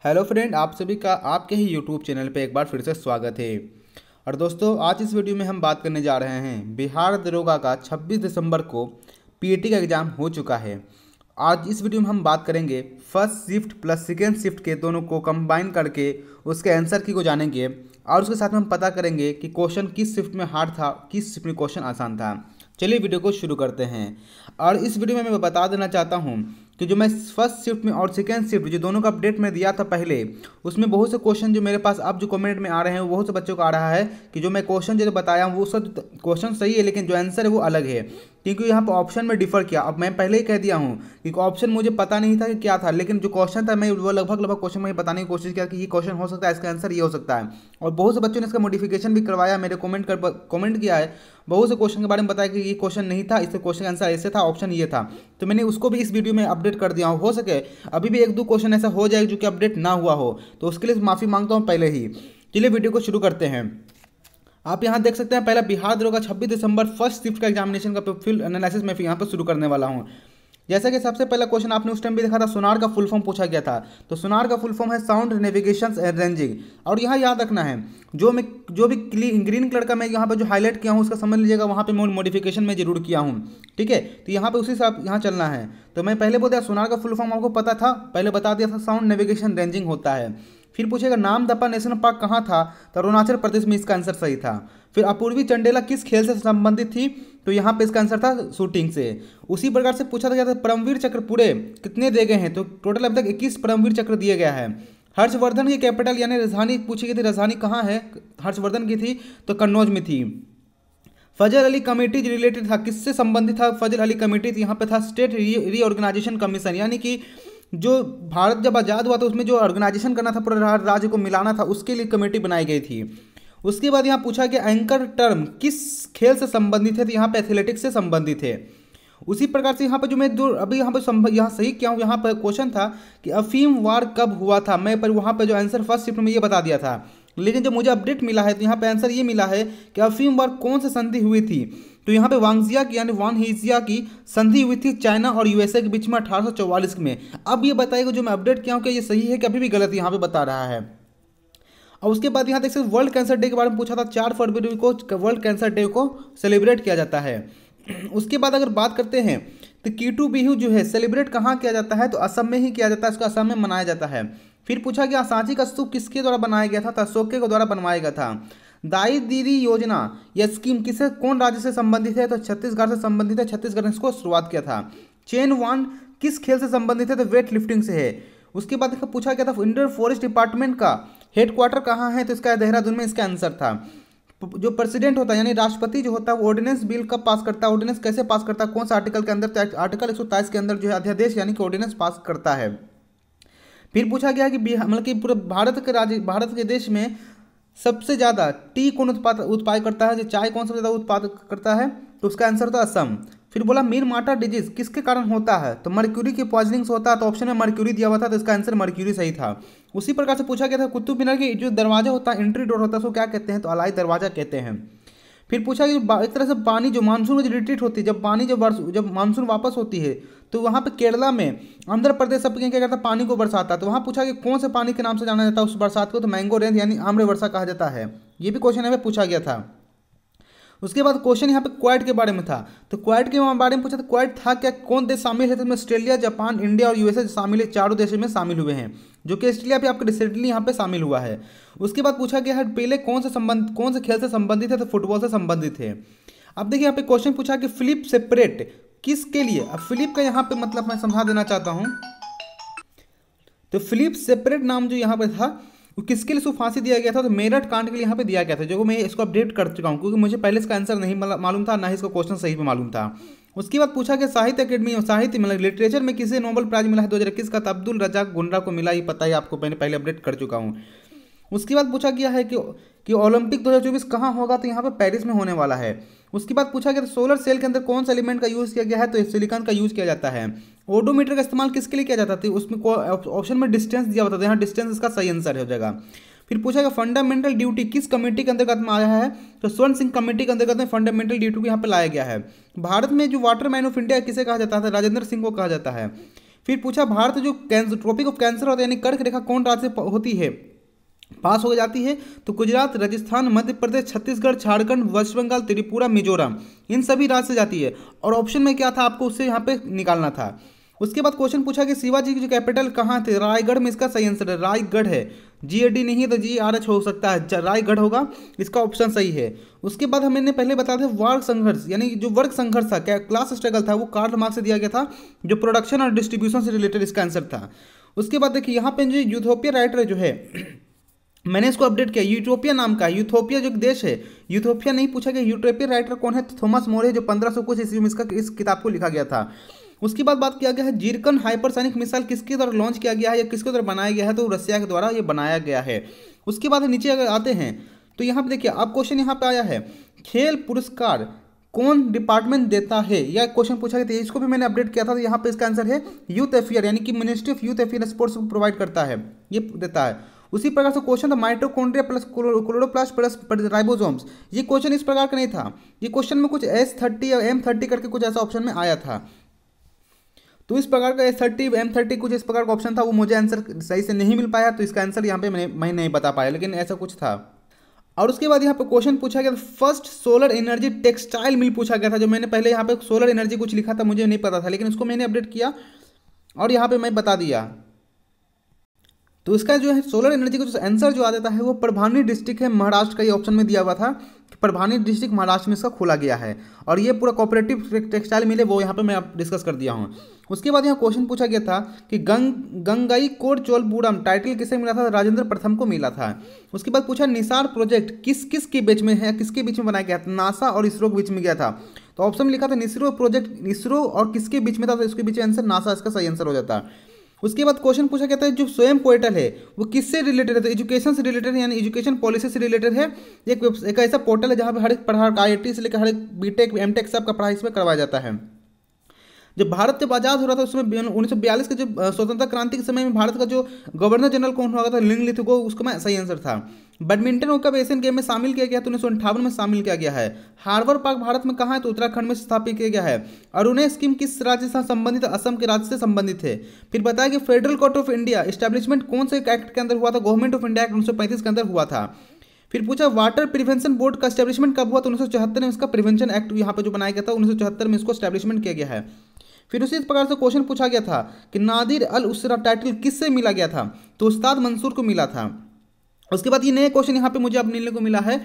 Hello friend, आप सभी का आपके ही यूट्यूब चैनल पे एक बार फिर से स्वागत है। और दोस्तों, आज इस वीडियो में हम बात करने जा रहे हैं बिहार दरोगा का 26 दिसंबर को पीएटी का एग्ज़ाम हो चुका है। आज इस वीडियो में हम बात करेंगे first shift plus second shift के दोनों को कंबाइन करके उसके आंसर की को जानेंगे और उसके साथ में हम पता करेंगे कि क्वेश्चन किस शिफ्ट में हार्ड था, किस शिफ्ट में क्वेश्चन आसान था। चलिए वीडियो को शुरू करते हैं। और इस वीडियो में मैं बता देना चाहता हूँ कि जो मैं फर्स्ट शिफ्ट में और सेकेंड शिफ्ट जो दोनों का अपडेट मैं दिया था पहले, उसमें बहुत से क्वेश्चन जो मेरे पास अब जो कमेंट में आ रहे हैं वो बहुत से बच्चों को आ रहा है कि जो मैं क्वेश्चन जो बताया हूँ वो सब क्वेश्चन सही है, लेकिन जो आंसर है वो अलग है, क्योंकि यहाँ पर ऑप्शन में डिफर किया। अब मैं पहले ही कह दिया हूँ कि ऑप्शन मुझे पता नहीं था कि क्या था, लेकिन जो क्वेश्चन था मैं वो लगभग क्वेश्चन में बताने की कोशिश किया कि ये क्वेश्चन हो सकता है, इसका आंसर ये हो सकता है। और बहुत से बच्चों ने इसका मॉडिफिकेशन भी करवाया, मेरे कमेंट किया है, बहुत से क्वेश्चन के बारे में बताया कि ये क्वेश्चन नहीं था, इससे क्वेश्चन का आंसर ऐसे था, ऑप्शन ये था। तो मैंने उसको भी इस वीडियो में अपडेट कर दिया हूँ। हो सके अभी भी एक दो क्वेश्चन ऐसा हो जाए जो कि अपडेट ना हुआ हो, तो उसके लिए माफ़ी मांगता हूँ पहले ही। चलिए वीडियो को शुरू करते हैं। आप यहाँ देख सकते हैं पहला बिहार दरोगा 26 दिसंबर फर्स्ट शिफ्ट का एग्जामिनेशन का फुल एनालिसिस मैं यहाँ पर शुरू करने वाला हूँ। जैसा कि सबसे पहला क्वेश्चन आपने उस टाइम भी देखा था, सोनार का फुल फॉर्म पूछा गया था। तो सोनार का फुल फॉर्म है साउंड नेविगेशन एंड रेंजिंग। और यहाँ याद रखना है, जो भी ग्रीन कलर का मैं यहाँ पर जो हाईलाइट किया हूँ उसका समझ लीजिएगा, वहाँ पे मैं मॉडिफिकेशन में जरूर किया हूँ। ठीक है, तो यहाँ पे उसी से आप यहाँ चलना है। तो मैं पहले बोल दिया सोनार का फुल फॉर्म आपको पता था, पहले बता दिया था साउंड नेविगेशन रेंजिंग होता है। फिर पूछेगा नामदफा नेशनल पार्क कहाँ था, तो अरुणाचल प्रदेश में इसका आंसर सही था। फिर अपूर्वी चंडेला किस खेल से संबंधित थी, तो यहाँ पे इसका आंसर था शूटिंग से। उसी प्रकार से पूछा गया था परमवीर चक्र पूरे कितने दिए गए हैं, तो टोटल अब तक 21 परमवीर चक्र दिए गया है। हर्षवर्धन की कैपिटल यानी राजधानी पूछी गई थी, राजधानी कहाँ है हर्षवर्धन की थी, तो कन्नौज में थी। फजल अली कमेटी रिलेटेड था, किससे संबंधित था फजल अली कमेटी, यहाँ पे था स्टेट रीऑर्गेनाइजेशन कमीशन, यानी कि जो भारत जब आज़ाद हुआ तो उसमें जो ऑर्गेनाइजेशन करना था, पूरे राज्य को मिलाना था, उसके लिए कमेटी बनाई गई थी। उसके बाद यहाँ पूछा गया एंकर टर्म किस खेल से संबंधित है, तो यहाँ पे एथलेटिक्स से संबंधित है। उसी प्रकार से यहाँ पर जो मैं जो अभी यहाँ पर यहाँ सही किया हूँ, यहाँ पर क्वेश्चन था कि अफीम वार कब हुआ था, मैं पर वहाँ पर जो आंसर फर्स्ट शिफ्ट में ये बता दिया था, लेकिन जब मुझे अपडेट मिला है तो यहाँ पे आंसर ये मिला है कि अफीम वार कौन से संधि हुई थी, तो यहाँ पे वांगजिया की यानी वान हीजिया की संधि हुई थी चाइना और यूएसए के बीच में 1844 में। अब ये बताइएगा जो मैं अपडेट किया हूँ कि ये सही है कि अभी भी गलत यहाँ पे बता रहा है। और उसके बाद यहाँ देख सकते वर्ल्ड कैंसर डे के बारे में पूछा था, 4 फरवरी को वर्ल्ड कैंसर डे को सेलिब्रेट किया जाता है। उसके बाद अगर बात करते हैं तो कीटू बिहू जो है सेलिब्रेट कहाँ किया जाता है, तो असम में ही किया जाता है, इसको असम में मनाया जाता है। फिर पूछा गया सांची का स्तूप किसके द्वारा बनाया गया था, तो अशोके के द्वारा बनवाया गया था। दाई दीदी योजना यह स्कीम किसे कौन राज्य से संबंधित है, तो छत्तीसगढ़ से संबंधित है, छत्तीसगढ़ ने इसको शुरुआत किया था। चेन वन किस खेल से संबंधित है, तो वेट लिफ्टिंग से है। उसके बाद पूछा गया था इंडियन फॉरेस्ट डिपार्टमेंट का हेडक्वार्टर कहाँ है, तो इसका देहरादून में इसका आंसर था। जो प्रेसिडेंट होता है यानी राष्ट्रपति जो होता है वो ऑर्डिनेंस बिल कब पास करता है, ऑर्डिनेंस कैसे पास करता है, कौन सा आर्टिकल के अंदर, तो आर्टिकल 127 के अंदर जो है अध्यादेश यानी कि ऑर्डिनेंस पास करता है। फिर पूछा गया कि मतलब कि पूरे भारत के देश में सबसे ज़्यादा टी कौन उत्पाद करता है, जो चाय कौन सबसे ज़्यादा उत्पाद करता है, तो उसका आंसर था असम। फिर बोला मीर माटा डिजीज किसके कारण होता है, तो मर्क्यूरी की पॉइजनिंग से होता है, तो ऑप्शन में मर्क्यूरी दिया हुआ था, तो इसका आंसर मर्क्यूरी सही था। उसी प्रकार से पूछा गया था कुतुब मीनार की जो दरवाजा होता है, एंट्री डोर होता है, उसको क्या कहते हैं, तो अलाई दरवाजा कहते हैं। फिर पूछा कि एक तरह से पानी जो मानसून में जो रिट्रीट होती है, जब पानी जब मानसून वापस होती है, तो वहाँ पे केरला में आंध्र प्रदेश सब क्या करता है, पानी को बरसाता है, तो वहाँ पूछा कि कौन से पानी के नाम से जाना जाता है उस बरसात को, तो मैंगो रेन यानी आम्र वर्षा कहा जाता है। ये भी क्वेश्चन यहाँ पे पूछा गया था। उसके बाद क्वेश्चन यहाँ पे क्वाड के बारे में था, तो क्वाड के बारे में पूछा था क्वाड था क्या, कौन देश शामिल है, तो ऑस्ट्रेलिया, जापान, इंडिया और यूएसए शामिल है, चारों देशों में शामिल हुए हैं, जो कि ऑस्ट्रेलिया भी आपको रिसेंटली यहाँ पे शामिल हुआ है। उसके बाद पूछा गया है पहले कौन से खेल से संबंधित है, तो फुटबॉल से संबंधित है। अब देखिए यहाँ पे क्वेश्चन पूछा कि फिलिप सेपरेट किसके लिए, अब फिलिप का यहाँ पे मतलब मैं समझा देना चाहता हूँ, तो फिलिप सेपरेट नाम जो यहाँ पे था वो किसके लिए उसको फांसी दिया गया था, तो मेरठ कांड के लिए यहाँ पे दिया गया था, जो मैं इसको अपडेट कर चुका हूँ क्योंकि मुझे पहले इसका आंसर नहीं मालूम था, ना ही इसका क्वेश्चन सही पे मालूम था। उसके बाद पूछा कि साहित्य अकेडमी साहित्य मतलब लिटरेचर में किसे नोबेल प्राइज मिला है 2021 का, तो अब्दुल रजाक गुंडा को मिला, ये पता है आपको, मैंने पहले अपडेट कर चुका हूँ। उसके बाद पूछा गया है कि ओलंपिक 2024 कहाँ होगा, तो यहाँ पे पेरिस में होने वाला है। उसके बाद पूछा गया तो सोलर सेल के अंदर कौन सा एलिमेंट का यूज़ किया गया है, तो सिलिकॉन का यूज़ किया जाता है। ओडोमीटर का इस्तेमाल किसके लिए किया जाता था, उसमें ऑप्शन में डिस्टेंस दिया होता था, यहाँ डिस्टेंस इसका सही आंसर हो जाएगा। फिर पूछा गया फंडामेंटल ड्यूटी किस कमेटी के अंतर्गत में आया है, तो स्वर्ण सिंह कमेटी के अंतर्गत में फंडामेंटल ड्यूटी को यहाँ पे लाया गया है। भारत में जो वाटर मैन ऑफ इंडिया किसे कहा जाता है, राजेंद्र सिंह को कहा जाता है। फिर पूछा भारत जो ट्रॉपिक ऑफ कैंसर होता है यानी कर्क रेखा कौन राज्य से होती है, पास हो जाती है, तो गुजरात, राजस्थान, मध्य प्रदेश, छत्तीसगढ़, झारखंड, वेस्ट बंगाल, त्रिपुरा, मिजोरम, इन सभी राज्य से जाती है। और ऑप्शन में क्या था, आपको उससे यहाँ पे निकालना था। उसके बाद क्वेश्चन पूछा कि शिवाजी की जो कैपिटल कहाँ थे, रायगढ़ में, इसका सही आंसर है रायगढ़ है। GAD नहीं है तो GRH हो सकता है, रायगढ़ होगा, इसका ऑप्शन सही है। उसके बाद हमने पहले बताया था वर्ग संघर्ष, यानी जो वर्ग संघर्ष था, क्या क्लास स्ट्रगल था, वो कार्ल मार्क्स से दिया गया था, जो प्रोडक्शन और डिस्ट्रीब्यूशन से रिलेटेड इसका आंसर था। उसके बाद देखिए यहाँ पे जो यूथोपिया राइटर जो है मैंने इसको अपडेट किया, यूटोपिया नाम का, यूथोपिया जो देश है, यूथोपिया नहीं पूछा गया, यूटोपिया राइटर कौन है, तो थॉमस मोर है, जो 1500 कुछ ईस्वी में इस किताब को लिखा गया था। उसके बाद बात किया गया है जीरकन हाइपरसोनिक मिसाइल किसके द्वारा लॉन्च किया गया है या किसके द्वारा बनाया गया है, तो रसिया के द्वारा ये बनाया गया है। उसके बाद नीचे अगर आते हैं तो यहाँ पे देखिए अब क्वेश्चन यहाँ पे आया है, खेल पुरस्कार कौन डिपार्टमेंट देता है, या क्वेश्चन पूछा गया था, इसको भी मैंने अपडेट किया था। तो यहाँ पे इसका आंसर है यूथ अफेयर, यानी कि ministry of youth affair sports को प्रोवाइड करता है, ये देता है। उसी प्रकार से क्वेश्चन था mitochondria plus chloroplast plus ribosomes, ये क्वेश्चन इस प्रकार का नहीं था, ये क्वेश्चन में कुछ S30 या M30 करके कुछ ऐसा ऑप्शन में आया था। तो इस प्रकार का S30 M30 कुछ इस प्रकार का ऑप्शन था, वो मुझे आंसर सही से नहीं मिल पाया, तो इसका आंसर यहाँ पे मैं नहीं बता पाया, लेकिन ऐसा कुछ था। और उसके बाद यहाँ पे क्वेश्चन पूछा गया first solar energy textile mill पूछा गया था, जो मैंने पहले यहाँ पे सोलर एनर्जी कुछ लिखा था, मुझे नहीं पता था, लेकिन उसको मैंने अपडेट किया और यहाँ पे मैं बता दिया। तो इसका जो है सोलर एनर्जी का जो आंसर जो आ जाता है वो परभानी डिस्ट्रिक्ट है महाराष्ट्र का, ये ऑप्शन में दिया हुआ था कि परभानी डिस्ट्रिक्ट महाराष्ट्र में इसका खोला गया है, और ये पूरा कोऑपरेटिव टेक्सटाइल मिले वो यहाँ पे मैं डिस्कस कर दिया हूँ। उसके बाद यहाँ क्वेश्चन पूछा गया था कि गंगाई कोड चोलबुरम टाइटल किसे मिला था, राजेंद्र प्रथम को मिला था। उसके बाद पूछा निसार प्रोजेक्ट किस किस के बीच में है, किसके बीच में बनाया गया था, नासा और इसरो के बीच में गया था। तो ऑप्शन में लिखा था निसरो प्रोजेक्ट, इसरो और किसके बीच में था, तो इसके बीच आंसर नासा, इसका सही आंसर हो जाता। उसके बाद क्वेश्चन पूछा गया था जो स्वयं पोर्टल है वो किससे रिलेटेड है, तो एजुकेशन से रिलेटेड है, यानी एजुकेशन पॉलिसी से रिलेटेड है। एक ऐसा पोर्टल है जहाँ पे हर एक पढ़ा IIT से लेकर हर एक BTech MTech सब का पढ़ाई इसमें करवाया जाता है। जब भारत जब आज़ाद हो रहा था उसमें 1942 के जब स्वतंत्रता क्रांति के समय में भारत का जो गवर्नर जनरल कौन हुआ था, लिंगलिथगो, उसका मैं सही आंसर था। बैडमिंटन को कब एशियन गेम में शामिल किया गया, तो 1958 में शामिल किया गया है। हार्बर पार्क भारत में कहाँ है, तो उत्तराखंड में स्थापित किया गया है। अरुणा स्कीम किस राज्य से संबंधित, असम के राज्य से संबंधित है। फिर बताया कि federal court of India establishment कौन से एक्ट के अंदर हुआ था, गवर्नमेंट ऑफ इंडिया एक्ट 1935 के अंदर हुआ था। फिर पूछा वाटर प्रिवेंशन बोर्ड का एस्टैब्लिशमेंट कब हुआ, तो 1974 में इसका प्रिवेंशन एक्ट यहाँ पे जो बनाया गया था 1974 में इसको एस्टैब्लिशमेंट किया गया है। फिर उसी प्रकार से क्वेश्चन पूछा गया था कि नादिर अल उसरा टाइटल किससे मिला गया था, तो उस्ताद मंसूर को मिला था। उसके बाद ये नया क्वेश्चन यहाँ पे मुझे अब मिलने को मिला है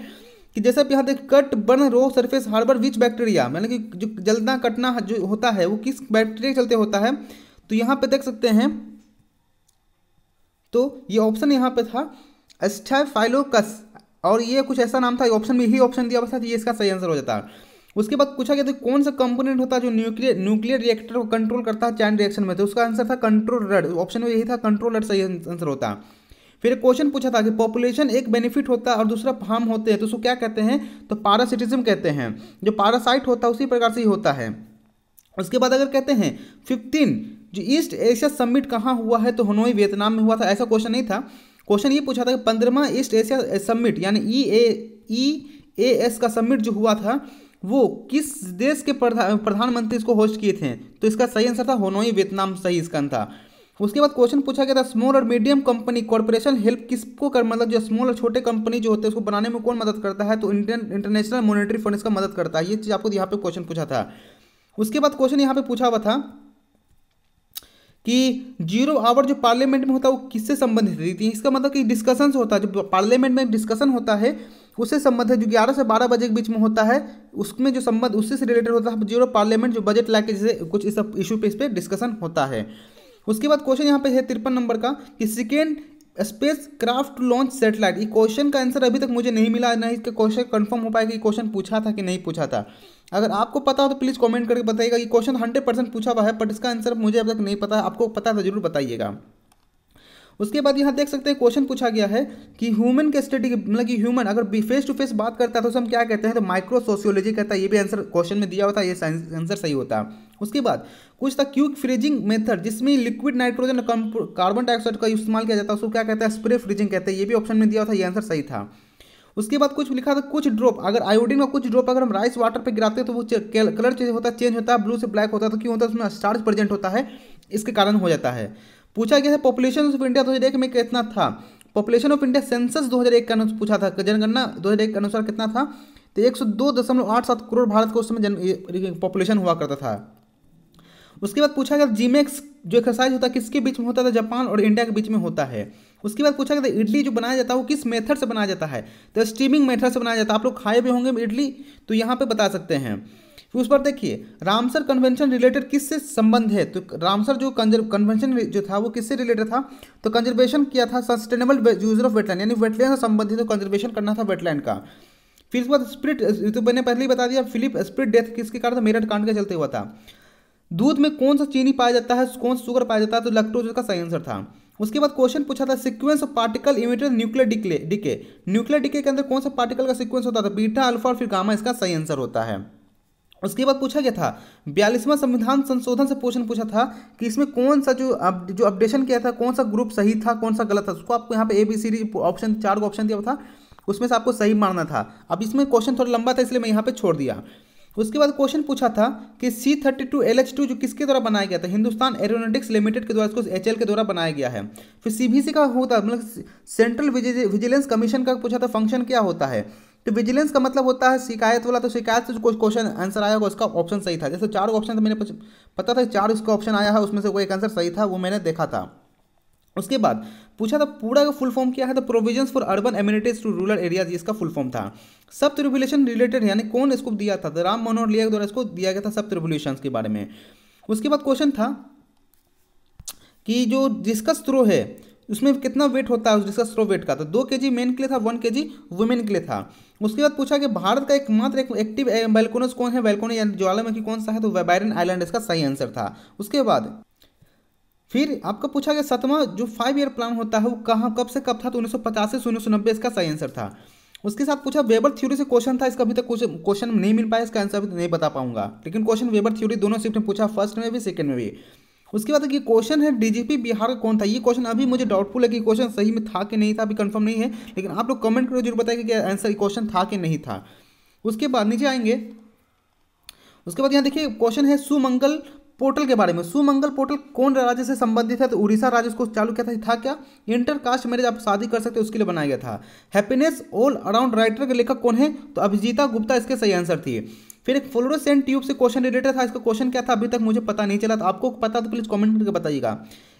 कि जैसे आप यहाँ देख cut burn raw surface harbour which bacteria, मतलब कि जो जलना कटना जो होता है वो किस बैक्टीरिया के चलते होता है, तो यहाँ पे देख सकते हैं, तो ये ऑप्शन यहाँ पे था स्टाफाइलोकस, और ये कुछ ऐसा नाम था, ऑप्शन में ही ऑप्शन दिया हुआ था, ये इसका सही आंसर हो जाता है। उसके बाद पूछा गया था कौन सा कंपोनेंट होता है जो न्यूक्लियर रिएक्टर को कंट्रोल करता है चैन रिएक्शन में, तो उसका आंसर था कंट्रोल रड, ऑप्शन में यही था कंट्रोल रड सही आंसर होता है। फिर क्वेश्चन पूछा था कि पॉपुलेशन एक बेनिफिट होता है और दूसरा हार्म होते हैं, तो उसको क्या कहते हैं, तो पैरासिटिज्म कहते हैं। जो पैरासाइट होता है उसी प्रकार से ही होता है। उसके बाद अगर कहते हैं 15 जो ईस्ट एशिया समिट कहाँ हुआ है, तो हनोई वियतनाम में हुआ था, ऐसा क्वेश्चन नहीं था। क्वेश्चन ये पूछा था कि 15वां ईस्ट एशिया समिट यानी EAS का समिट जो हुआ था वो किस देश के प्रधानमंत्री इसको होस्ट किए थे, तो इसका सही आंसर था हनोई वियतनाम, सही इसका था। उसके बाद क्वेश्चन पूछा गया था स्मॉल और मीडियम कंपनी कॉर्पोरेशन हेल्प किसको कर, मतलब जो स्मॉल और छोटे कंपनी जो होते हैं उसको बनाने में कौन मदद करता है, तो इंटरनेशनल मॉनेटरी फंड इसका मदद करता है। ये चीज़ आपको यहाँ पे क्वेश्चन पूछा था। उसके बाद क्वेश्चन यहाँ पे पूछा हुआ था कि 0 आवर जो पार्लियामेंट में होता है वो किससे संबंधित है, इसका मतलब कि डिस्कशन होता है, जो पार्लियामेंट में डिस्कशन होता है उससे संबंध है, जो 11 से 12 बजे के बीच में होता है, उसमें जो संबंध उससे से रिलेटेड होता है 0 पार्लियामेंट, जो बजट लाके जैसे कुछ इस इशू पे इस पर डिस्कशन होता है। उसके बाद क्वेश्चन यहाँ पे है 53 नंबर का कि second space craft launch satellite, ये क्वेश्चन का आंसर अभी तक मुझे नहीं मिला, ना इसका क्वेश्चन कंफर्म हो पाएगा कि क्वेश्चन पूछा था कि नहीं पूछा था। अगर आपको पता हो तो प्लीज़ कमेंट करके बताइएगा। ये क्वेश्चन 100% पूछा हुआ है, बट इसका आंसर मुझे अब तक नहीं पता है, आपको पता है तो जरूर बताइएगा। उसके बाद यहाँ देख सकते हैं क्वेश्चन पूछा गया है कि ह्यूमन के स्टडी, मतलब कि ह्यूमन अगर फेस टू फेस बात करता है तो हम क्या कहते हैं, तो माइक्रो सोशियोलॉजी कहता है, ये भी आंसर क्वेश्चन में दिया हुआ था, ये आंसर सही होता है। उसके बाद कुछ था क्विक फ्रीजिंग मेथड जिसमें लिक्विड नाइट्रोजन और कार्बन डाइऑक्साइड का इस्तेमाल किया जाता है, उसको क्या कहता है, स्प्रे फ्रीजिंग कहते हैं, ये भी ऑप्शन में दिया हुआ था, ये आंसर सही था। उसके बाद कुछ लिखा था कुछ ड्रॉप, अगर आयोडीन का कुछ ड्रॉप अगर हम राइस वाटर पे गिराते हैं तो वो कलर चेंज होता है, ब्लू से ब्लैक होता है, तो क्यों होता है, उसमें स्टार्च प्रेजेंट होता है, इसके कारण हो जाता है। पूछा गया है पॉपुलेशन ऑफ इंडिया 2001 में कितना था। पॉपुलेशन ऑफ इंडिया सेंसस 2001 का पूछा था, जनगणना 2001 के अनुसार कितना था, तो 102.87 करोड़ भारत को उस समय पॉपुलेशन हुआ करता था। उसके बाद पूछा गया जीमेक्स जो एक्सरसाइज होता है किसके बीच में होता था, जापान और इंडिया के बीच में होता है। उसके बाद पूछा गया इडली जो बनाया जाता है वो किस मेथड से बनाया जाता है, तो स्टीमिंग मेथड से बनाया जाता है। आप लोग खाए भी होंगे इडली, तो यहाँ पे बता सकते हैं। फिर उस पर देखिए रामसर कन्वेंशन रिलेटेड किससे संबंध है, तो रामसर जो कन्वेंशन जो था वो किससे रिलेटेड था, तो कंजर्वेशन किया था, सस्टेनेबल यूजर ऑफ वेटलैंड, यानी वेटलैंड से संबंधित तो कंजर्वेशन करना था वेटलैंड का। फिर उसके बाद स्प्रिट, तो मैंने पहले ही बता दिया, फिलिप स्प्रिट डेथ किसके कारण था, मेरठ कांड के चलते हुआ था। दूध में कौन सा चीनी पाया जाता है, कौन सा शुगर पाया जाता है, तो लैक्टोज का सही आंसर था। उसके बाद क्वेश्चन पूछा था sequence of particle emitted nuclear decay, nuclear decay के अंदर कौन सा पार्टिकल का सीक्वेंस होता था, बीटा अल्फा और फिर गामा, इसका सही आंसर होता है। उसके बाद पूछा गया था 42वां संविधान संशोधन से क्वेश्चन पूछा था कि इसमें कौन सा जो अपडेशन किया था, कौन सा ग्रुप सही था, कौन सा गलत था। उसको आपको यहाँ पे ABCD ऑप्शन 4 को ऑप्शन दिया था, उसमें से आपको सही मारना था। अब इसमें क्वेश्चन थोड़ा लंबा था इसलिए मैं यहाँ पे छोड़ दिया। उसके बाद क्वेश्चन पूछा था कि C32LH2 जो किसके द्वारा बनाया गया था, हिंदुस्तान एरोनॉटिक्स लिमिटेड के द्वारा, इसको HL के द्वारा बनाया गया है। फिर CVC का होता है मतलब सेंट्रल विजिलेंस कमीशन का पूछा था फंक्शन क्या होता है, तो विजिलेंस का मतलब होता है शिकायत वाला, तो शिकायत से जो कोई क्वेश्चन आंसर आया होगा उसका ऑप्शन सही था। जैसे 4 ऑप्शन था, मैंने पता था 4 इसका ऑप्शन आया है, उसमें से कोई एक आंसर सही था, वो मैंने देखा था। उसके बाद पूछा था पूरा का फुल फॉर्म क्या है, तो provisions for urban amenities to rural areas, इसका फुल फॉर्म था। सब रिवोल्यूशन रिलेटेड यानी कौन इसको दिया था, तो राम मनोहर लोहिया द्वारा इसको दिया गया था सब रिवोल्यूशंस के बारे में। उसके बाद क्वेश्चन था कि जो डिस्कस थ्रो है उसमें कितना वेट होता है, उस डिस्कस थ्रो वेट का, तो 2 kg मेन के लिए था, 1 kg वुमेन के लिए था। उसके बाद पूछा कि भारत का एकमात्र एक्टिव वोल्केनोस कौन है, वोल्केनो यानी ज्वालामुखी कौन सा है, तो बायरन आइलैंड इसका सही आंसर था। उसके बाद फिर आपका पूछा गया 7वां जो 5 ईयर प्लान होता है वो कहाँ कब से कब था, तो 1950 से 1990, इसका सही आंसर था। उसके साथ पूछा वेबर थ्योरी से क्वेश्चन था, इसका अभी तक क्वेश्चन नहीं मिल पाया, इसका आंसर अभी नहीं बता पाऊंगा, लेकिन क्वेश्चन वेबर थ्योरी दोनों शिफ्ट में पूछा, फर्स्ट में भी सेकंड में भी। उसके बाद ये क्वेश्चन है DGP बिहार का कौन था, ये क्वेश्चन अभी मुझे डाउटफुल है कि क्वेश्चन सही में था कि नहीं था, अभी कंफर्म नहीं है, लेकिन आप लोग कमेंट करके जरूर बताइए कि आंसर क्वेश्चन था कि नहीं था। उसके बाद नीचे आएंगे, उसके बाद यहाँ देखिए क्वेश्चन है सुमंगल पोर्टल के बारे में। सुमंगल पोर्टल कौन राज्य से संबंधित है, तो उड़ीसा राज्य को चालू किया था क्या, इंटर कास्ट मैरिज आप शादी कर सकते हो उसके लिए बनाया गया था। हैप्पीनेस ऑल अराउंड राइटर के लेखक कौन है, तो अभिजीता गुप्ता इसके सही आंसर थी। फिर एक फ्लोरोसेंट ट्यूब से क्वेश्चन रिलेटेड था, इसका क्वेश्चन क्या था अभी तक मुझे पता नहीं चला, तो आपको पता तो प्लीज कमेंट करके बताइएगा।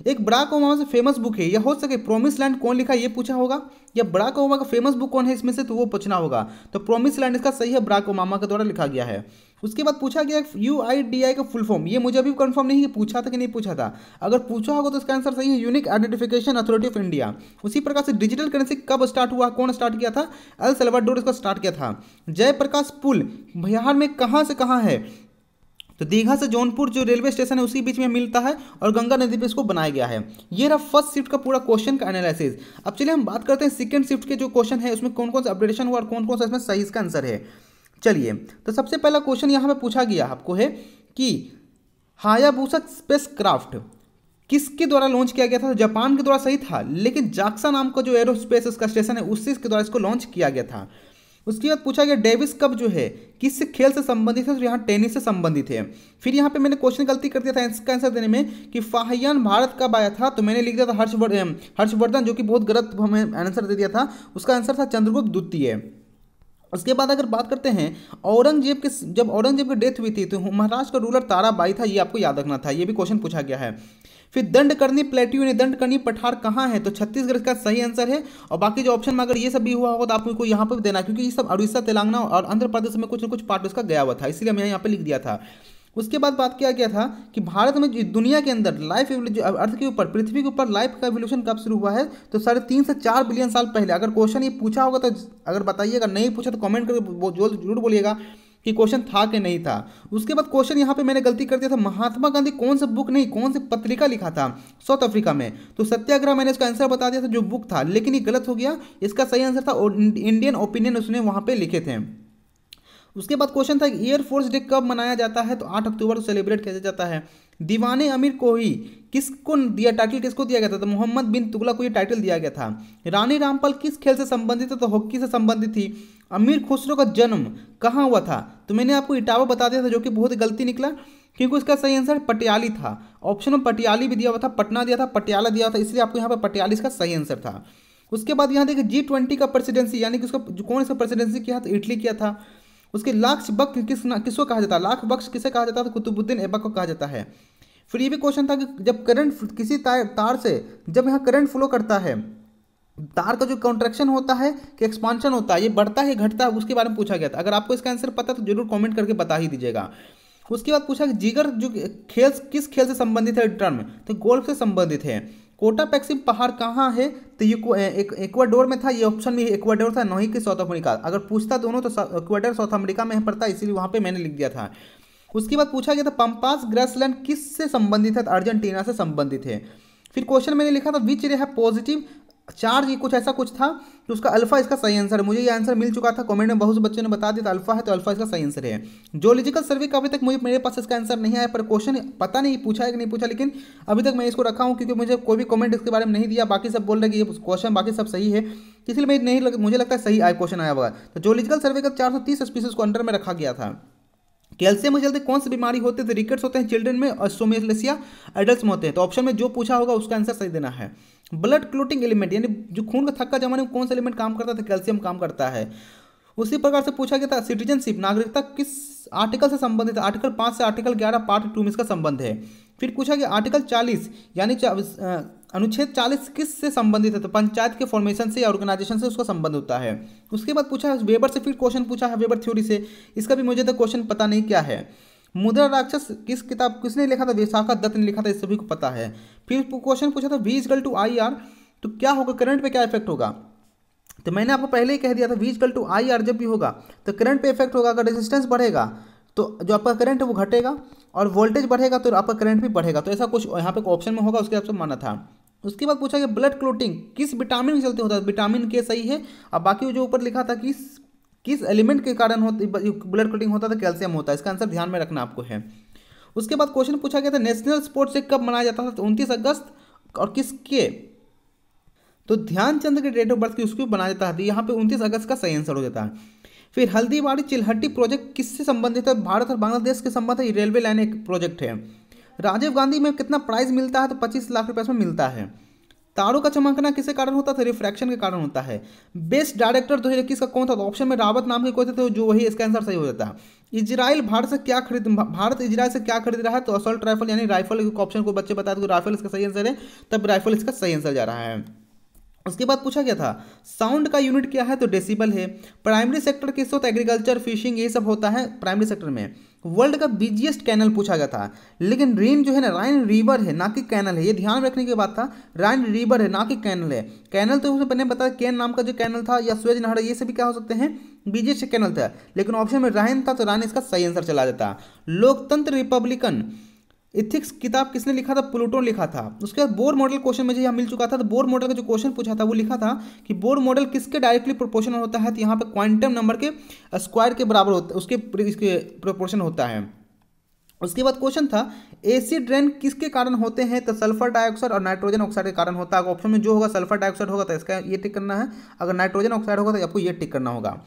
एक बराक ओबामा से फेमस बुक है, या हो सके प्रॉमिस लैंड कौन लिखा ये पूछा होगा, या बराक ओबामा का फेमस बुक कौन है इसमें से, तो वो पूछना होगा, तो प्रॉमिस लैंड इसका सही है, बराक ओबामा के द्वारा लिखा गया है। उसके बाद पूछा गया UIDI का फुल फॉर्म, ये मुझे अभी कंफर्म नहीं है पूछा था कि नहीं पूछा था, अगर पूछा होगा तो इसका आंसर सही है unique identification authority of India. उसी प्रकार से डिजिटल करेंसी कब स्टार्ट हुआ, कौन स्टार्ट किया था, एल सल्वाडोर इसका स्टार्ट किया था। जयप्रकाश पुल बिहार में कहाँ से कहाँ है, तो दीघा से जौनपुर जो रेलवे स्टेशन है उसी बीच में मिलता है, और गंगा नदी पे इसको बनाया गया है। ये रहा फर्स्ट शिफ्ट का पूरा क्वेश्चन का एनालिसिस। अब चलिए हम बात करते हैं सेकंड शिफ्ट के जो क्वेश्चन है उसमें कौन कौन सा अपडेशन हुआ और कौन कौन सा इसमें सही इसका आंसर है। चलिए तो सबसे पहला क्वेश्चन यहाँ पे पूछा गया आपको है कि हायाबुसा स्पेसक्राफ्ट किसके द्वारा लॉन्च किया गया था, तो जापान के द्वारा सही था, लेकिन जाक्सा नाम का जो एरोस्पेस उसका स्टेशन है उसी के द्वारा इसको लॉन्च किया गया था। उसके बाद पूछा गया डेविस कप जो है किस खेल से संबंधित है, तो यहाँ टेनिस से संबंधित है। फिर यहाँ पे मैंने क्वेश्चन गलती कर दिया था इसका आंसर देने में कि फाहियान भारत कब आया था, तो मैंने लिख दिया था हर्षवर्धन, जो कि बहुत गलत हमें आंसर दे दिया था, उसका आंसर था चंद्रगुप्त द्वितीय। उसके बाद अगर बात करते हैं जब औरंगजेब की डेथ हुई थी तो महाराष्ट्र का रूलर ताराबाई था, ये आपको याद रखना था, ये भी क्वेश्चन पूछा गया है। फिर दंडकर्णी प्लेट्यू ने दंडकर्णी पठार कहाँ है, तो छत्तीसगढ़ का सही आंसर है। और बाकी जो ऑप्शन में अगर ये सब भी हुआ होगा तो आपको यहाँ पर भी देना, क्योंकि ये सब उड़ीसा तेलंगाना और आंध्र प्रदेश में कुछ न कुछ पार्ट उसका गया हुआ था, इसलिए मैं यहाँ पे लिख दिया था। उसके बाद बात किया गया था कि भारत में दुनिया के अंदर लाइफ अर्थ के ऊपर पृथ्वी के ऊपर लाइफ का एवोल्यूशन कब शुरू हुआ है, तो 3.5 से 4 बिलियन साल पहले। अगर क्वेश्चन ये पूछा होगा तो अगर बताइएगा, नहीं पूछा तो कमेंट करके जरूर बोलिएगा कि क्वेश्चन था कि नहीं था। उसके बाद क्वेश्चन यहाँ पे मैंने गलती कर दिया था, महात्मा गांधी कौन सा बुक नहीं कौन सी पत्रिका लिखा था साउथ अफ्रीका में, तो सत्याग्रह मैंने इसका आंसर बता दिया था जो बुक था, लेकिन ये गलत हो गया। इसका सही आंसर था इंडियन ओपिनियन, उसने वहाँ पे लिखे थे। उसके बाद क्वेश्चन था एयरफोर्स डे कब मनाया जाता है, तो 8 अक्टूबर को सेलिब्रेट किया जाता है। दीवाने अमीर को ही किसको दिया टाइटल, किसको दिया गया था, तो मोहम्मद बिन तुगलक को ये टाइटल दिया गया था। रानी रामपाल किस खेल से संबंधित है, तो हॉकी से संबंधित थी। अमीर खुसरो का जन्म कहाँ हुआ था, तो मैंने आपको इटावा बता दिया था जो कि बहुत गलती निकला। क्योंकि उसका सही आंसर पटियाली था। ऑप्शन में पटियाली भी दिया हुआ था, पटना दिया था, पटियाला दिया था, इसलिए आपको यहाँ पर पटियाली इसका सही आंसर था। उसके बाद यहाँ देखिए G20 का प्रेसिडेंसी, यानी कि उसका कौन इसका प्रेसिडेंसी किया था, इटली किया था। उसके लाख बख्श किसको कहा जाता है, लाख बख्श किसे कहा जाता है, तो कुतुबुद्दीन ऐबक को कहा जाता है। फिर ये भी क्वेश्चन था कि जब करंट किसी तार से जब यहाँ करंट फ्लो करता है, तार का जो कॉन्ट्रैक्शन होता है कि एक्सपांशन होता है, ये बढ़ता है घटता है, उसके बारे में पूछा गया था। अगर आपको इसका आंसर पता तो जरूर कमेंट करके बता ही दीजिएगा। उसके बाद पूछा कि जिगर जो खेल किस खेल से संबंधित है टर्म, तो गोल्फ से संबंधित है। कोटापैक्सिम पहाड़ कहाँ है, तो इक्वाडोर में था, ये ऑप्शन में इक्वाडोर था, नहीं कि साउथ अफ्रीका। अगर पूछता दोनों तो इक्वाडोर साउथ अमेरिका में पड़ता है, इसीलिए वहाँ पे मैंने लिख दिया था। उसके बाद पूछा गया था पंपास ग्रासलैंड किस से संबंधित है, तो अर्जेंटीना से संबंधित है। फिर क्वेश्चन मैंने लिखा था विच रे है पॉजिटिव चार्ज, ये कुछ ऐसा कुछ था, तो उसका अल्फा इसका सही आंसर है। मुझे ये आंसर मिल चुका था, कमेंट में बहुत से बच्चों ने बता दिया था अल्फा है, तो अल्फा इसका सही आंसर है। जियोलॉजिकल सर्वे का अभी तक मेरे पास इसका आंसर नहीं आया, पर क्वेश्चन पता नहीं पूछा है कि नहीं पूछा, लेकिन अभी तक मैं इसको रखा हूँ क्योंकि मुझे कोई भी कमेंट इसके बारे में नहीं दिया। बाकी सब बोल रहे कि ये क्वेश्चन बाकी सब सही है, इसलिए मैं नहीं मुझे लगता है सही आया क्वेश्चन आया होगा। तो जियोलॉजिकल सर्वे का 430 स्पीसीज को अंडर में रखा गया था। कैल्शियम में जल्दी कौन सी बीमारी होती है, तो रिकेट्स होते हैं चिल्ड्रन में, और सोमेलिया एडल्ट्स में होते हैं। तो ऑप्शन में जो पूछा होगा उसका आंसर सही देना है। ब्लड क्लोटिंग एलिमेंट, यानी जो खून का थक्का जमाने में कौन सा एलिमेंट काम करता है, तो कैल्शियम काम करता है। उसी प्रकार से पूछा गया था सिटीजनशिप, नागरिकता किस आर्टिकल से संबंधित है, आर्टिकल 5 से आर्टिकल 11 पार्ट 2 में इसका संबंध है। फिर पूछा गया आर्टिकल 40 यानी अनुच्छेद 40 किस से संबंधित है, तो पंचायत के फॉर्मेशन से या ऑर्गेनाइजेशन से उसका संबंध होता है। उसके बाद पूछा है वेबर से, फिर क्वेश्चन पूछा है वेबर थ्योरी से, इसका भी मुझे तो क्वेश्चन पता नहीं क्या है। मुद्रा राक्षस किस किताब किसने लिखा था, विशाखा दत्त ने लिखा था, इस सभी को पता है। फिर क्वेश्चन पूछा था V equal to I R, तो क्या होगा, करंट पे क्या इफेक्ट होगा, तो मैंने आपको पहले ही कह दिया था V equal to I R जब भी होगा तो करंट पे इफेक्ट होगा। अगर रेजिस्टेंस बढ़ेगा तो जो आपका करंट है वो घटेगा, और वोल्टेज बढ़ेगा तो आपका करंट भी बढ़ेगा। तो ऐसा कुछ यहाँ पे ऑप्शन में होगा, उसके हिसाब से माना था। उसके बाद पूछा गया ब्लड क्लोटिंग किस विटामिन के चलते होता है, विटामिन के सही है। अब बाकी जो ऊपर लिखा था किस एलिमेंट के कारण ब्लड क्लोटिंग होता है, तो कैल्शियम होता है। इसका आंसर ध्यान में रखना आपको है। उसके बाद क्वेश्चन पूछा गया था नेशनल स्पोर्ट्स डे कब मनाया जाता था, तो 29 अगस्त, और किसके, तो ध्यानचंद के डेट ऑफ बर्थ की उसको बनाया जाता है। यहाँ पे 29 अगस्त का सही आंसर हो जाता है। फिर हल्दीबाड़ी चिलहट्टी प्रोजेक्ट किससे संबंधित है, भारत और बांग्लादेश के संबंध है, रेलवे लाइन एक प्रोजेक्ट है। राजीव गांधी में कितना प्राइज मिलता है, तो 25 लाख रुपए में मिलता है। तारों का चमकना किसके कारण होता था, रिफ्रैक्शन के कारण होता है। बेस्ट डायरेक्टर 2021 का कौन था, तो ऑप्शन में रावत नाम के कोई थे, तो जो वही इसका आंसर सही हो जाता है। इजराइल भारत इजराइल से क्या खरीद रहा है, तो असॉल्ट राइफल यानी राइफल ऑप्शन को बच्चे बताते, तो राइफल इसका सही आंसर है, तब राइफल इसका सही आंसर जा रहा है। उसके बाद पूछा गया था साउंड का यूनिट क्या है, तो डेसिबल है। प्राइमरी सेक्टर किस होता है, एग्रीकल्चर फिशिंग ये सब होता है प्राइमरी सेक्टर में। वर्ल्ड का बिजिएस्ट कैनल पूछा गया था, लेकिन रेन जो है ना राइन रिवर है ना कि कैनल है, ये ध्यान रखने की बात था। राइन रिवर है ना कि कैनल है। कैनल तो उसने मैंने बताया केन नाम का जो कैनल था, या स्वेज नहर, ये सभी क्या हो सकते हैं, बिजिएस्ट कैनल था। लेकिन ऑप्शन में राइन था, तो राइन इसका सही आंसर चला जाता। लोकतंत्र रिपब्लिकन इथिक्स किताब किसने लिखा था, प्लूटो लिखा था। उसके बाद बोर मॉडल क्वेश्चन मुझे यहाँ मिल चुका था, तो बोर मॉडल का जो क्वेश्चन पूछा था वो लिखा था कि बोर मॉडल किसके डायरेक्टली प्रोपोर्शनल होता है, तो यहाँ पे क्वांटम नंबर के स्क्वायर के बराबर होता है, इसके प्रोपोर्शन होता है। उसके बाद क्वेश्चन था एसिड रेन किसके कारण होते हैं, तो सल्फर डाइऑक्साइड और नाइट्रोजन ऑक्साइड के कारण होता है। ऑप्शन में जो होगा सल्फर डाइऑक्साइड होगा तो इसका ये टिक करना है, अगर नाइट्रोजन ऑक्साइड होगा तो आपको ये टिक करना होगा।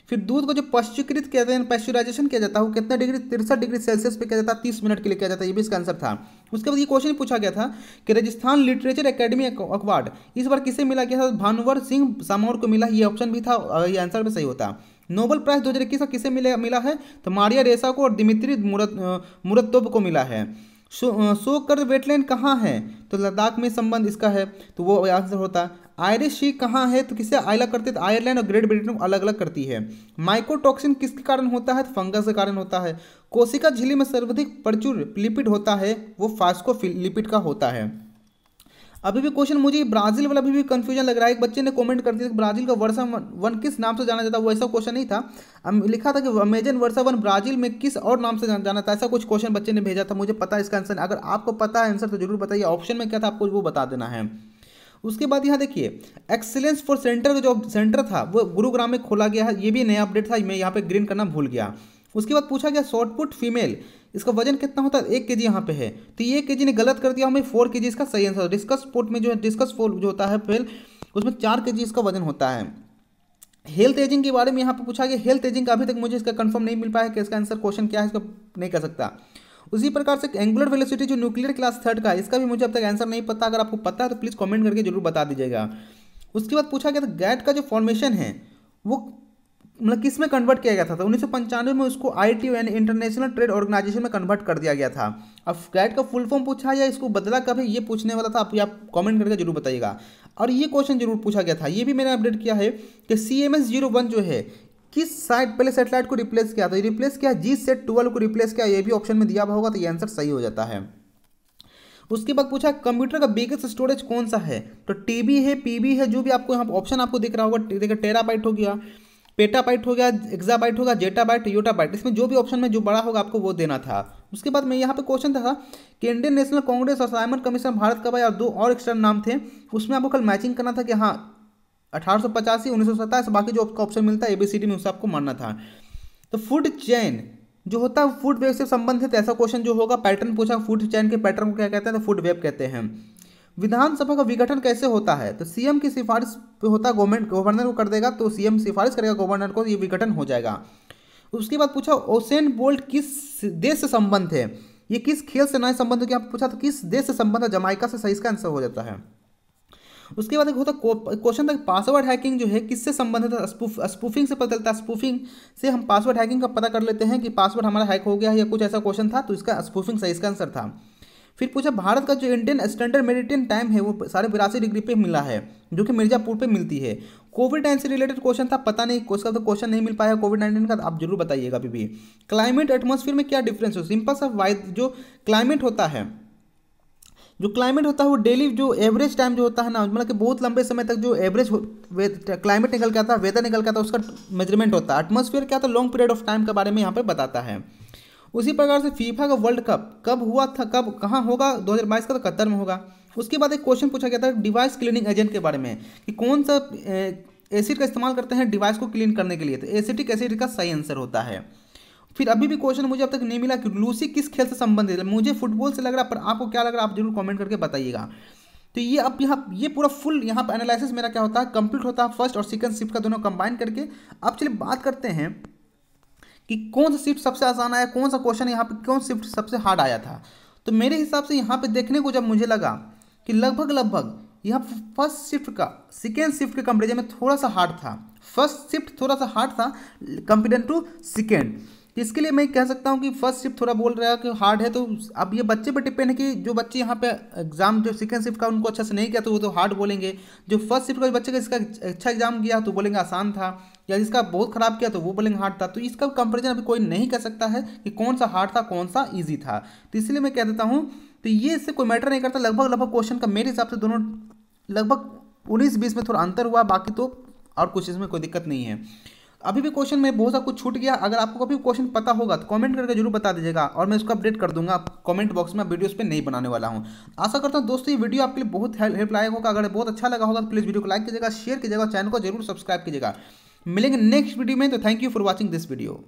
फिर दूध को जो पश्चीकृत किया जाता है, पैस्चराइजेशन किया जाता है, वो कितना डिग्री, 63 डिग्री सेल्सियस पे किया जाता है, 30 मिनट के लिए किया जाता है, ये भी इसका आंसर था। उसके बाद ये क्वेश्चन पूछा गया था कि राजस्थान लिटरेचर एकेडमी अवार्ड इस बार किसे मिला गया था, भानुवर सिंह सामौर को मिला, ये ऑप्शन भी था, ये आंसर भी सही होता। नोबेल प्राइज 2021 का किसे मिला है, तो मारिया रेसा को और दिमित्री मुरतोव को मिला है। शोकर वेटलैंड कहाँ है, तो लद्दाख में संबंध इसका है, तो वो आंसर होता। आयरिश सी कहाँ है, तो किससे अलग करते हैं, तो आयरलैंड और ग्रेट ब्रिटेन को अलग अलग करती है। माइकोटॉक्सिन किसके कारण होता है, तो फंगस के कारण होता है। कोशिका झिल्ली में सर्वाधिक प्रचुर लिपिड होता है, वो फास्फोलिपिड का होता है। अभी भी क्वेश्चन मुझे ब्राजील वाला भी कंफ्यूजन लग रहा है। एक बच्चे ने कमेंट कर दिया कि ब्राजील का वर्षा वन किस नाम से जाना जाता है, वो ऐसा क्वेश्चन नहीं था। लिखा था कि अमेजन वर्षा वन ब्राजील में किस और नाम से जाना था, ऐसा कुछ क्वेश्चन बच्चे ने भेजा था। मुझे पता है इसका आंसर, अगर आपको पता है आंसर तो जरूर बताइए, ऑप्शन में क्या था आपको वो बता देना है। उसके बाद यहाँ देखिए एक्सीलेंस फॉर सेंटर का जो सेंटर था वो गुरुग्राम में खोला गया है, ये भी नया अपडेट था, मैं यहाँ पे ग्रीन करना भूल गया। उसके बाद पूछा गया शॉर्टपुट फीमेल इसका वजन कितना होता है, 1 kg यहाँ पे है, तो ये 1 kg ने गलत कर दिया, हमें 4 kg इसका सही आंसर। डिस्कस पोर्ट में जो है डिस्कस फोल जो होता है फेल, उसमें 4 kg इसका वजन होता है। हेल्थ एजिंग के बारे में यहाँ पे पूछा गया, हेल्थ एजिंग का अभी तक मुझे इसका कंफर्म नहीं मिल पाया कि इसका आंसर क्वेश्चन क्या है, इसका नहीं कर सकता। उसी प्रकार से एंगुलर वेलोसिटी जो न्यूक्लियर क्लास थर्ड का है, इसका भी मुझे अब तक आंसर नहीं पता। अगर आपको पता है तो प्लीज़ कमेंट करके जरूर बता दीजिएगा। उसके बाद पूछा गया था गैट का जो फॉर्मेशन है वो मतलब किस में कन्वर्ट किया गया था, तो 1995 में उसको ITO यानी इंटरनेशनल ट्रेड ऑर्गेनाइजेशन में कन्वर्ट कर दिया गया था। अब गैट का फुल फॉर्म पूछा या इसको बदला कब है, ये पूछने वाला था। आप कमेंट करके जरूर बताइएगा। और ये क्वेश्चन जरूर पूछा गया था, ये भी मैंने अपडेट किया है कि CMS-01 जो है किस साइट पहले सेटेलाइट को रिप्लेस किया, तो रिप्लेस किया GSAT-12 को रिप्लेस किया, ये भी ऑप्शन में दिया हुआ होगा, तो ये आंसर सही हो जाता है। उसके बाद पूछा कंप्यूटर का बिगेस्ट स्टोरेज कौन सा है, तो TB है, PB है, जो भी आपको यहाँ ऑप्शन आपको दिख रहा होगा, देखिए टेराबाइट हो गया, पेटाबाइट हो गया, एक्साबाइट होगा, जेटाबाइट, योटाबाइट, इसमें जो भी ऑप्शन में जो बड़ा होगा आपको वो देना था। उसके बाद में यहाँ पे क्वेश्चन था कि इंडियन नेशनल कांग्रेस और साइमन कमीशन भारत कब आया, और दो और एक्स्ट्रा नाम थे, उसमें आपको कल मैचिंग करना था कि हाँ 1885, 1927, बाकी जो ऑप्शन मिलता है ABCD में उसे आपको मानना था। तो फूड चेन जो होता है फूड वेब से संबंधित ऐसा क्वेश्चन जो होगा, पैटर्न पूछा, फूड चेन के पैटर्न को क्या कहते हैं, तो फूड वेब कहते हैं। विधानसभा का विघटन कैसे होता है, तो CM की सिफारिश पे होता है, गवर्नर को कर देगा, तो CM सिफारिश करेगा गवर्नर को, ये विघटन हो जाएगा। उसके बाद पूछा उसेन बोल्ट किस देश से संबंध है, ये किस खेल से नए संबंध के, पूछा तो किस देश से संबंध है, जमाइका से, सही इसका आंसर हो जाता है। उसके बाद एक होता क्वेश्चन था पासवर्ड हैकिंग जो है किससे संबंधित है, स्पूफिंग से पता चलता है, स्पूफिंग से हम पासवर्ड हैकिंग का पता कर लेते हैं कि पासवर्ड हमारा हैक हो गया है या कुछ ऐसा क्वेश्चन था, तो इसका स्पूफिंग सही इसका आंसर था। फिर पूछा भारत का जो इंडियन स्टैंडर्ड मेडिटेन टाइम है वो 82.5 डिग्री पे मिला है, जो कि मिर्जापुर पे मिलती है। कोविड-19 से रिलेटेड क्वेश्चन था, पता नहीं उसका तो क्वेश्चन नहीं मिल पाया कोविड-19 का, आप जरूर बताइएगा अभी भी। क्लाइमेट एटमॉस्फेयर में क्या डिफरेंस है, सिंपल सा जो क्लाइमेट होता है, वो डेली जो एवरेज टाइम जो होता है ना, मतलब कि बहुत लंबे समय तक जो एवरेज क्लाइमेट निकल के आता है, वेदर निकल के आता है, उसका मेजरमेंट होता है। एटमॉस्फेयर क्या था, लॉन्ग पीरियड ऑफ टाइम के बारे में यहाँ पे बताता है। उसी प्रकार से फीफा का वर्ल्ड कप कब हुआ था, कब कहाँ होगा, 2022 का, तो कतर में होगा। उसके बाद एक क्वेश्चन पूछा गया था डिवाइस क्लीनिंग एजेंट के बारे में कि कौन सा एसिड का इस्तेमाल करते हैं डिवाइस को क्लीन करने के लिए, तो एसिटिक एसिड का सही आंसर होता है। फिर अभी भी क्वेश्चन मुझे अब तक नहीं मिला कि लूसी किस खेल से संबंधित है, मुझे फुटबॉल से लग रहा है, पर आपको क्या लग रहा है आप जरूर कमेंट करके बताइएगा। तो ये अब यहाँ ये पूरा फुल यहाँ पर एनालिसिस मेरा क्या होता है, कंप्लीट होता है फर्स्ट और सेकंड शिफ्ट का दोनों कंबाइन करके। अब चलिए बात करते हैं कि कौन सा शिफ्ट सबसे आसान आया, कौन सा क्वेश्चन यहाँ पे कौन शिफ्ट सबसे हार्ड आया था। तो मेरे हिसाब से यहाँ पे देखने को जब मुझे लगा कि लगभग यहाँ फर्स्ट शिफ्ट का सेकेंड शिफ्ट के कंपेरिजन में थोड़ा सा हार्ड था, फर्स्ट शिफ्ट थोड़ा सा हार्ड था कंपेयर टू सेकेंड। इसके लिए मैं कह सकता हूँ कि फर्स्ट शिफ्ट थोड़ा बोल रहा है कि हार्ड है, तो अब ये बच्चे पर डिपेंड है कि जो बच्चे यहाँ पे एग्जाम जो सेकंड शिफ्ट का उनको अच्छा से नहीं किया तो वो तो हार्ड बोलेंगे, जो फर्स्ट शिफ्ट का बच्चे का इसका अच्छा एग्जाम किया तो बोलेंगे आसान था, या जिसका बहुत खराब किया तो वो बोलेंगे हार्ड था। तो इसका कंपेरिजन अभी कोई नहीं कर सकता है कि कौन सा हार्ड था कौन सा ईजी था, तो इसलिए मैं कह देता हूँ तो ये इससे कोई मैटर नहीं करता। लगभग क्वेश्चन का मेरे हिसाब से दोनों लगभग 19-20 में थोड़ा अंतर हुआ, बाकी तो और कुछ इसमें कोई दिक्कत नहीं है। अभी भी क्वेश्चन में बहुत सा कुछ छूट गया, अगर आपको कभी क्वेश्चन पता होगा तो कमेंट करके जरूर बता दीजिएगा और मैं उसको अपडेट कर दूंगा कमेंट बॉक्स में, वीडियोस पे नहीं बनाने वाला हूं। आशा करता हूं दोस्तों ये वीडियो आपके लिए बहुत हेल्प लायक होगा, अगर बहुत अच्छा लगा होगा तो प्लीज़ वीडियो को लाइक कीजिएगा, शेयर कीजिएगा, चैनल को जरूर सब्सक्राइब कीजिएगा। मिलेंगे नेक्स्ट वीडियो में, तो thank you for watching this video.